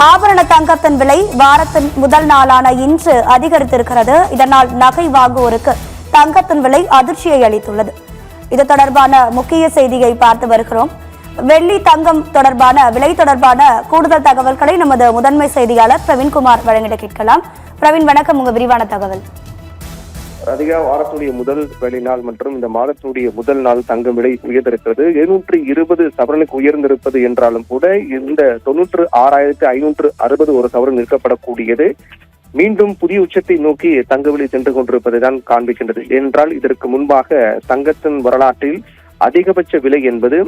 ஆபரண தங்கத்தின் விலை வாரத்தின் முதல் நாளான இன்று அதிகரித்திருக்கிறது. இதனால் நகை வாங்குவோருக்கு தங்கத்தின் விலை அதிர்ச்சியை அளித்துள்ளது. இது தொடர்பான முக்கிய செய்தியை பார்த்து வருகிறோம். வெள்ளி தங்கம் தொடர்பான விலை தொடர்பான கூடுதல் தகவல்களை நமது முதன்மை செய்தியாளர் பிரவீன்குமார் வழங்கிட கேட்கலாம். பிரவீன், வணக்கம். உங்க விரிவான தகவல். அதிக வாரத்துடைய முதல் வேலை நாள் மற்றும் இந்த மாதத்தினுடைய முதல் நாள் தங்கம் விலை உயர்ந்திருக்கிறது. 720 சவரனுக்கு உயர்ந்திருப்பது என்றாலும் கூட இந்த 96,560 ஒரு சவரன் நிற்கப்படக்கூடியது மீண்டும் புதிய உச்சத்தை நோக்கி தங்க விலை சென்று கொண்டிருப்பதுதான் காண்பிக்கின்றது. ஏனென்றால் இதற்கு முன்பாக தங்கத்தின் வரலாற்றில் அதிகபட்ச விலை என்பது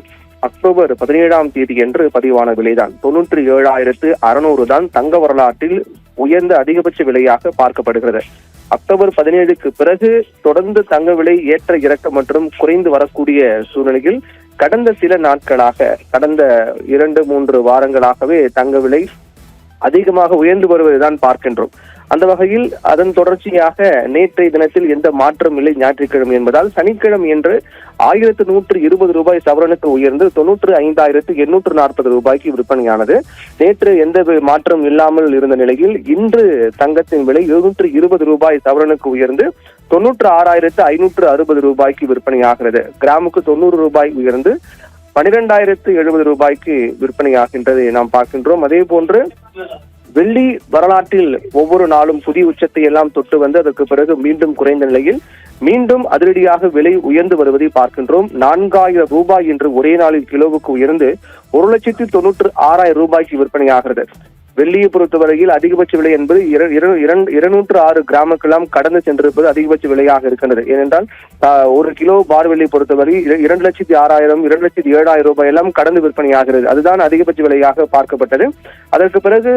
அக்டோபர் 17ஆம் தேதி என்று பதிவான விலைதான். 97,600 தான் தங்க வரலாற்றில் உயர்ந்த அதிகபட்ச விலையாக பார்க்கப்படுகிறது. அக்டோபர் 17க்கு பிறகு தொடர்ந்து தங்க விலை ஏற்ற இறக்கம் மற்றும் குறைந்து வரக்கூடிய சூழ்நிலையில் கடந்த சில நாட்களாக, கடந்த 2-3 வாரங்களாகவே தங்க விலை அதிகமாக உயர்ந்து வருவதுதான் பார்க்கின்றோம். அந்த வகையில் அதன் தொடர்ச்சியாக நேற்றைய தினத்தில் எந்த மாற்றம் இல்லை. ஞாயிற்றுக்கிழமை என்பதால் சனிக்கிழமை என்று 1,120 ரூபாய் சவரனுக்கு உயர்ந்து 95,840 ரூபாய்க்கு விற்பனையானது. நேற்று எந்த மாற்றம் இல்லாமல் இருந்த நிலையில் இன்று தங்கத்தின் விலை 720 ரூபாய் சவரனுக்கு உயர்ந்து 96,560 ரூபாய்க்கு விற்பனையாகிறது. கிராமுக்கு 90 ரூபாய் உயர்ந்து 12,070 ரூபாய்க்கு விற்பனையாகின்றது நாம் பார்க்கின்றோம். அதே போன்று வெள்ளி வரலாற்றில் ஒவ்வொரு நாளும் புதிய உச்சத்தை எல்லாம் தொட்டு வந்து அதற்கு பிறகு மீண்டும் குறைந்த நிலையில் மீண்டும் அதிரடியாக விலை உயர்ந்து வருவதை பார்க்கின்றோம். 4,000 ரூபாய் என்று ஒரே நாளில் கிலோவுக்கு உயர்ந்து 1,96,000 ரூபாய்க்கு விற்பனையாகிறது. வெள்ளியை பொறுத்தவரையில் அதிகபட்ச விலை என்பது 206 கிராமுக்கெல்லாம் கடந்து சென்றிருப்பது அதிகபட்ச விலையாக இருக்கின்றது. ஏனென்றால் 1 கிலோ பார் வெள்ளி பொறுத்தவரை 2,06,000 2,07,000 ரூபாய் எல்லாம் கடந்து விற்பனையாகிறது. அதுதான் அதிகபட்ச விலையாக பார்க்கப்பட்டது. அதற்கு பிறகு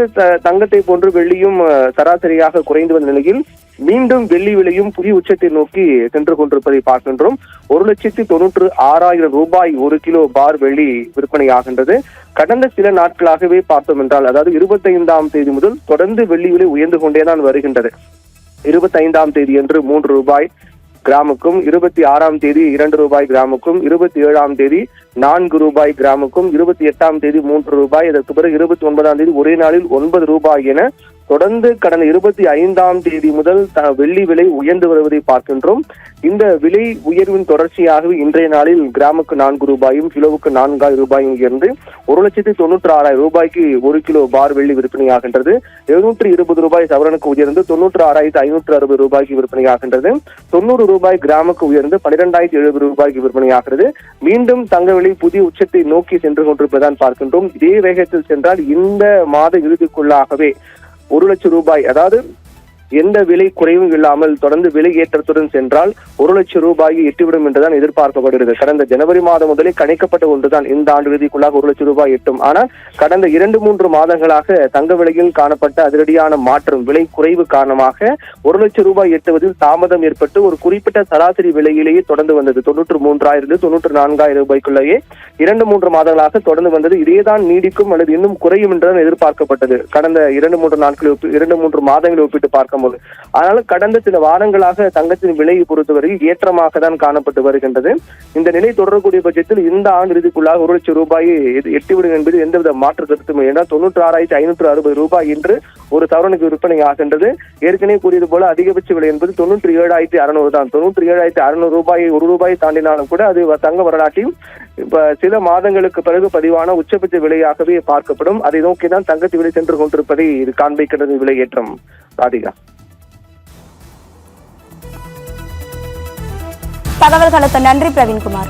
தங்கத்தை போன்று வெள்ளியும் சராசரியாக குறைந்து வந்த நிலையில் மீண்டும் வெள்ளி விலையும் புதிய உச்சத்தை நோக்கி சென்று கொண்டிருப்பதை பார்க்கின்றோம். 1,96,000 ரூபாய் 1 கிலோ பார் வெள்ளி விற்பனையாகின்றது. கடந்த சில நாட்களாகவே பார்த்தோம் என்றால், அதாவது 25ஆம் தேதி முதல் தொடர்ந்து வெள்ளி விலை உயர்ந்து கொண்டேதான் வருகின்றது. 25ஆம் தேதி என்று 3 ரூபாய் கிராமுக்கும், 26ஆம் தேதி 2 ரூபாய் கிராமுக்கும், 27ஆம் தேதி 4 ரூபாய் கிராமுக்கும், 28ஆம் தேதி 3 ரூபாய், அதற்கு பிறகு 29ஆம் தேதி ஒரே நாளில் 9 ரூபாய் என தொடர்ந்து கடந்த 25ஆம் தேதி முதல் வெள்ளி விலை உயர்ந்து வருவதை பார்க்கின்றோம். இந்த விலை உயர்வின் தொடர்ச்சியாகவே இன்றைய நாளில் கிராமுக்கு 4 ரூபாயும் கிலோவுக்கு 4,000 ரூபாயும் உயர்ந்து 1,96,000 ரூபாய்க்கு 1 கிலோ பார் வெள்ளி விற்பனையாகின்றது. 720 ரூபாய் சவரனுக்கு உயர்ந்து 96,560 ரூபாய்க்கு விற்பனையாகின்றது. 90 ரூபாய் கிராமுக்கு உயர்ந்து 12,070 ரூபாய்க்கு விற்பனையாகிறது. மீண்டும் தங்க விலை புதிய உச்சத்தை நோக்கி சென்று கொண்டிருப்பதான் பார்க்கின்றோம். இதே வேகத்தில் சென்றால் இந்த மாத இறுதிக்குள்ளாகவே 1,00,000 ரூபாய், அதாவது எந்த விலை குறைவும் இல்லாமல் தொடர்ந்து விலை ஏற்றத்துடன் சென்றால் 1,00,000 ரூபாயை எட்டிவிடும் என்றுதான் எதிர்பார்க்கப்படுகிறது. கடந்த ஜனவரி மாதம் முதலே கணிக்கப்பட்ட ஒன்றுதான் இந்த ஆண்டு இறுதிக்குள்ளாக 1,00,000 ரூபாய் எட்டும். ஆனால் கடந்த 2-3 மாதங்களாக தங்க விலையில் காணப்பட்ட அதிரடியான மாற்றம், விலை குறைவு காரணமாக 1,00,000 ரூபாய் எட்டுவதில் தாமதம் ஏற்பட்டு ஒரு குறிப்பிட்ட சராசரி விலையிலேயே தொடர்ந்து வந்தது. 93,000 94,000 ரூபாய்க்குள்ளேயே 2-3 மாதங்களாக தொடர்ந்து வந்தது. இதேதான் நீடிக்கும் அல்லது இன்னும் குறையும் என்றுதான் எதிர்பார்க்கப்பட்டது கடந்த 2-3 மாதங்களை ஒப்பிட்டு பார்க்க. ஆனால் கடந்த சில வாரங்களாக தங்கத்தின் விலையை பொறுத்தவரையில் ஏற்றமாக தான் காணப்பட்டு வருகின்றது. இந்த நிலை தொடரக்கூடிய பட்சத்தில் இந்த ஆண்டு இறுதிக்குள்ளாக 1,00,000 ரூபாயை எட்டிவிடும் என்பது எந்தவித மாற்று கருத்தும் இல்லை. 96,560 ரூபாய் என்று ஒரு சவரனுக்கு விற்பனை ஆகின்றது. ஏற்கனவே கூறியது போல அதிகபட்ச விலை என்பது 97,600 தான். 97,600 ரூபாயை 1 ரூபாய் தாண்டினாலும் கூட அது தங்க வரலாற்றில் சில மாதங்களுக்கு பிறகு பதிவான உச்சபட்ச விலையாகவே பார்க்கப்படும். அதை நோக்கிதான் தங்கத்தின் விலை சென்று கொண்டிருப்பதை இது காண்பிக்கிறது. விலை ஏற்றம். ராதிகா, தகவல்களுக்கு நன்றி பிரவீன்குமார்.